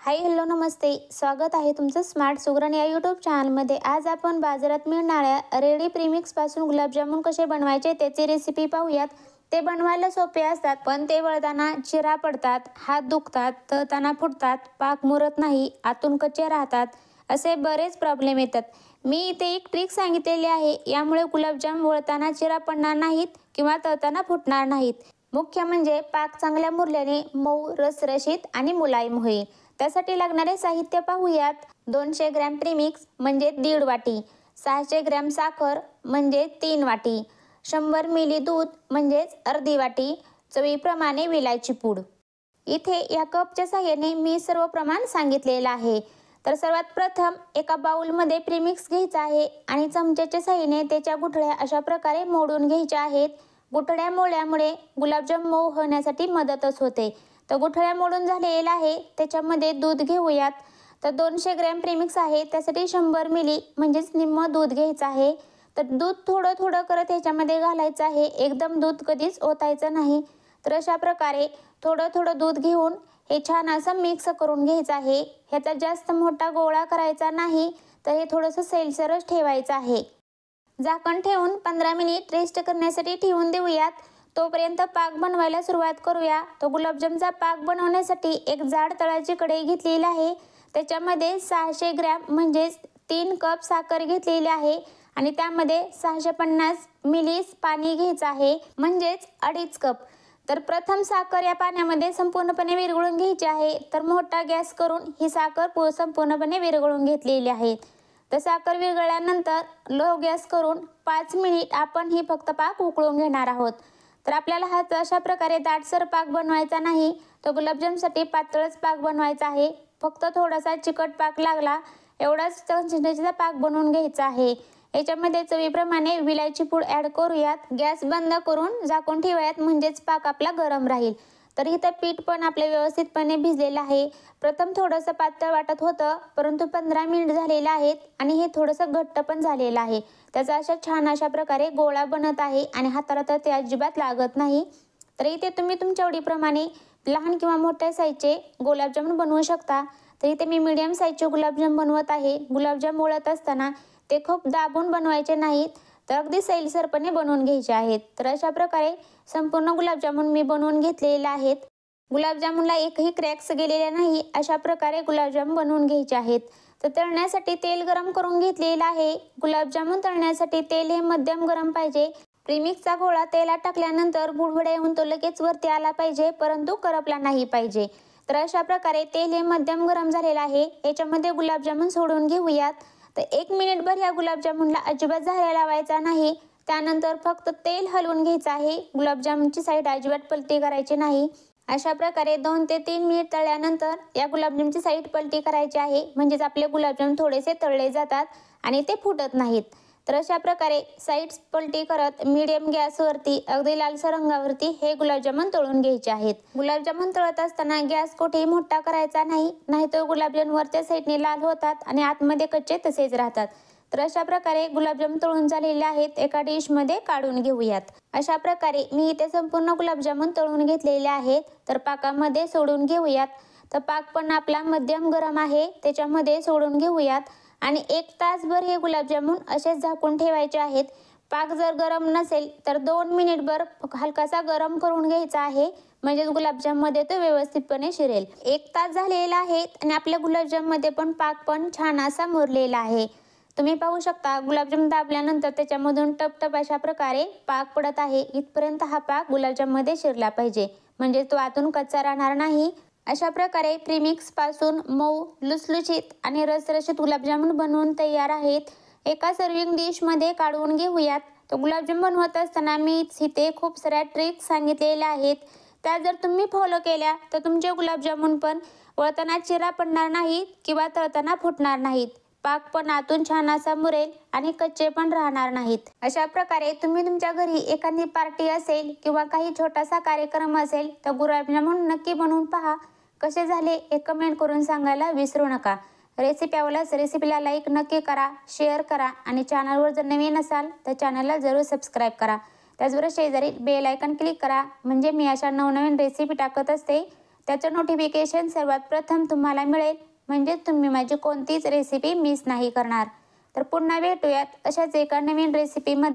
Hi hello नमस्ते, स्वागत आहे तुमचं स्मार्ट सुगरण या यूट्यूब चॅनलमध्ये। आज आपण बाजारात मिळणाऱ्या रेडी प्रीमिक्सपासून गुलाबजामुन कसे बनवायचे त्याची रेसिपी पाहूयात। ते बनवायला सोपे असतात, पण ते वळताना चिरा पडतात, हात दुखतात, तळताना फुटतात, पाक मुरत नाही, आतून कच्चे राहतात, असे बरेच प्रॉब्लेम येतात। मी इथे एक ट्रिक सांगितलेली आहे, यामुळे गुलाबजाम वळताना चिरा पडणार नाहीत किंवा तळताना फुटणार नाहीत। मुख्य म्हणजे पाक चांगल्या मुरल्याने मऊ, रसरशीत आणि मुलायम होईल। त्यासाठी लागणारे साहित्य पाहूयात। 200 ग्रॅम प्रीमिक्स म्हणजे 1.5 वाटी, 600 ग्रॅम साखर म्हणजे 3 वाटी, 100 मिली दूध म्हणजेच अर्धी वाटी, चवीप्रमाणे विलायची पूड। इथे या कपच्या साहाय्याने मी सर्व प्रमाण सांगितलेलं आहे। तर सर्वात प्रथम एका बाउलमध्ये प्रीमिक्स घ्यायचा आहे आणि चमच्याच्या साहाय्याने त्याच्या गुठळ्या अशा प्रकारे मोडून घ्यायच्या आहेत। गुठळ्या मोडल्यामुळे गुलाबजाम मऊ होण्यासाठी मदतच होते। तर गुठळ्या मोडून झालेला आहे, त्याच्यामध्ये दूध घेऊयात। तर 200 ग्रॅम प्रीमिक्स आहे, त्यासाठी 100 मिली म्हणजेच निम्म दूध घ्यायचं आहे। तर दूध थोडं थोडं करत ह्याच्यामध्ये घालायचं आहे, एकदम दूध कधीच ओतायचं नाही। तर अशा प्रकारे थोडं थोडं दूध घेऊन हे छान असं मिक्स करून घ्यायचं आहे। ह्याचा जास्त मोठा गोळा करायचा नाही, तर हे थोडंसं सैलसरच ठेवायचं आहे। झाकण ठेवून 15 मिनिट रेस्ट करण्यासाठी ठेवून देऊयात। तोपर्यंत पाक बनवायला सुरुवात करूया। तो गुलाबजामचा पाक बनवण्यासाठी एक जाड तळाची कढई घेतलेली आहे, त्याच्यामध्ये 600 ग्रॅम म्हणजेच 3 कप साखर घेतलेली आहे आणि त्यामध्ये 650 मिली पाणी घ्यायचं आहे, म्हणजेच 2.5 कप। तर प्रथम साखर या पाण्यामध्ये संपूर्णपणे विरघळून घ्यायची आहे। तर मोठा गॅस करून ही साखर संपूर्णपणे विरघळून घेतलेली आहे। तर साखर विरघळल्यानंतर लो गॅस करून 5 मिनिट आपण ही फक्त पाक उकळून घेणार आहोत। तर आपल्याला हा अशा प्रकारे दाटसर पाक बनवायचा नाही, तो गुलाबजामसाठी पातळच पाक बनवायचा आहे। फक्त थोडासा चिकट पाक लागला एवढाच कन्सिस्टन्सीचा पाक बनवून घ्यायचा आहे। याच्यामध्ये चवीप्रमाणे विलायची पूड ॲड करूयात। गॅस बंद करून झाकून ठेवूयात, म्हणजेच पाक आपला गरम राहील। तर इथं पीठ पण आपले व्यवस्थितपणे भिजलेलं आहे। प्रथम थोडंसं पातळ वाटत होतं, परंतु 15 मिनिट झालेलं आहेत आणि हे थोडंसं घट्ट पण झालेलं आहे। त्याचा छान अशा प्रकारे गोळा बनत आहे आणि हाताला तर ते अजिबात लागत नाही। तर इथे तुम्ही तुमच्या आवडीप्रमाणे लहान किंवा मोठ्या साईजचे गुलाबजामुन बनवू शकता। तर इथे मी मीडियम साईजचे गुलाबजाम बनवत आहे। गुलाबजाम वळत असताना ते खूप दाबून बनवायचे नाहीत, तर अगदी सैलसरपणे बनवून घ्यायचे आहेत। तर अशा प्रकारे संपूर्ण गुलाबजामुन मी बनवून घेतलेले आहेत। गुलाबजामुनला एकही क्रॅक्स गेलेले नाही, अशा प्रकारे गुलाबजाम बनवून घ्यायचे आहेत। तर तळण्यासाठी तेल गरम करून घेतलेलं आहे। गुलाबजामुन तळण्यासाठी तेल हे मध्यम गरम पाहिजे। प्रीमिक्सचा गोळा तेलात टाकल्यानंतर बुडबुड्या येऊन तो लगेच वरती आला पाहिजे, परंतु करपला नाही पाहिजे। तर अशा प्रकारे तेल हे मध्यम गरम झालेलं आहे। याच्यामध्ये गुलाबजामुन सोडून घेऊयात। तर 1 मिनिटभर या गुलाबजामुनला अजिबात झाऱ्या लावायचा नाही। त्यानंतर फक्त तेल हलवून घ्यायचं आहे, गुलाबजामुनची साईड अजिबात पलटी करायची नाही। अशा प्रकारे 2 ते 3 मिनिट तळल्यानंतर या गुलाबजामची साईड पलटी करायची आहे, म्हणजेच आपले गुलाबजाम थोडेसे तळले जातात आणि ते फुटत नाहीत। तर अशा प्रकारे साईड्स पलटी करत मीडियम गॅसवरती अगदी लालसर रंगावरती हे गुलाबजामुन तळून घ्यायचे आहेत। गुलाबजामुन तळत असताना गॅस कुठेही मोठा करायचा नाही, नाहीतर गुलाबजाम वरच्या साईडने लाल होतात आणि आतमध्ये कच्चे तसेच राहतात। तर अशा प्रकारे गुलाबजाम तळून झालेले आहेत, एका डिशमध्ये काढून घेऊयात। अशा प्रकारे मी इथे संपूर्ण गुलाबजामुन तळून घेतलेले आहेत। तर पाकामध्ये सोडून घेऊयात। तर पाक पण आपला मध्यम गरम आहे, त्याच्यामध्ये सोडून घेऊयात आणि 1 तासभर हे गुलाबजामुन असेच झाकून ठेवायचे आहेत। पाक जर गरम नसेल तर 2 मिनिटभर हलकासा गरम करून घ्यायचा आहे, म्हणजे गुलाबजाममध्ये तो व्यवस्थितपणे शिरेल। 1 तास झालेला आहे आणि आपल्या गुलाबजाममध्ये पण पाक पण छान असा मुरलेला आहे। तुम्ही पाहू शकता गुलाबजाम दाबल्यानंतर त्याच्यामधून टपटप अशा प्रकारे पाक पडत आहे। इथपर्यंत हा पाक गुलाबजाममध्ये शिरला पाहिजे, म्हणजे तो आतून कच्चा राहणार नाही। अशा प्रकारे प्रीमिक्सपासून मऊ, लुसलुशीत आणि रसरशीत गुलाबजामुन बनवून तयार आहेत। एका सर्विंग डिशमध्ये काढून घेऊयात। तो गुलाबजाम बनवत असताना मी इथे खूप साऱ्या ट्रिक्स सांगितलेल्या आहेत, त्या जर तुम्ही फॉलो केल्या तर तुमचे गुलाबजामुन पण वळताना चिरा पडणार नाहीत किंवा तळताना फुटणार नाहीत। पाक पण आतून छान असा मुरेल आणि कच्चे पण राहणार नाहीत। अशा प्रकारे तुम्ही तुमच्या घरी एखादी पार्टी असेल किंवा काही छोटासा कार्यक्रम असेल तर गुलाबजामुन नक्की बनवून पहा। कसे झाले हे कमेंट करून सांगायला विसरू नका। रेसिपी आवडल्यास रेसिपीला लाईक नक्की करा, शेअर करा आणि चॅनलवर जर नवीन असाल तर चॅनलला जरूर सबस्क्राईब करा। त्याचबरोबर शेजारी बेल आयकॉन क्लिक करा, म्हणजे मी अशा नवनवीन रेसिपी टाकत असते त्याचं नोटिफिकेशन सर्वात प्रथम तुम्हाला मिळेल, म्हणजे तुम्ही माझी कोणतीच रेसिपी मिस नाही करणार. तर पुन्हा भेटूयात अशाच एका नवीन रेसिपीमध्ये.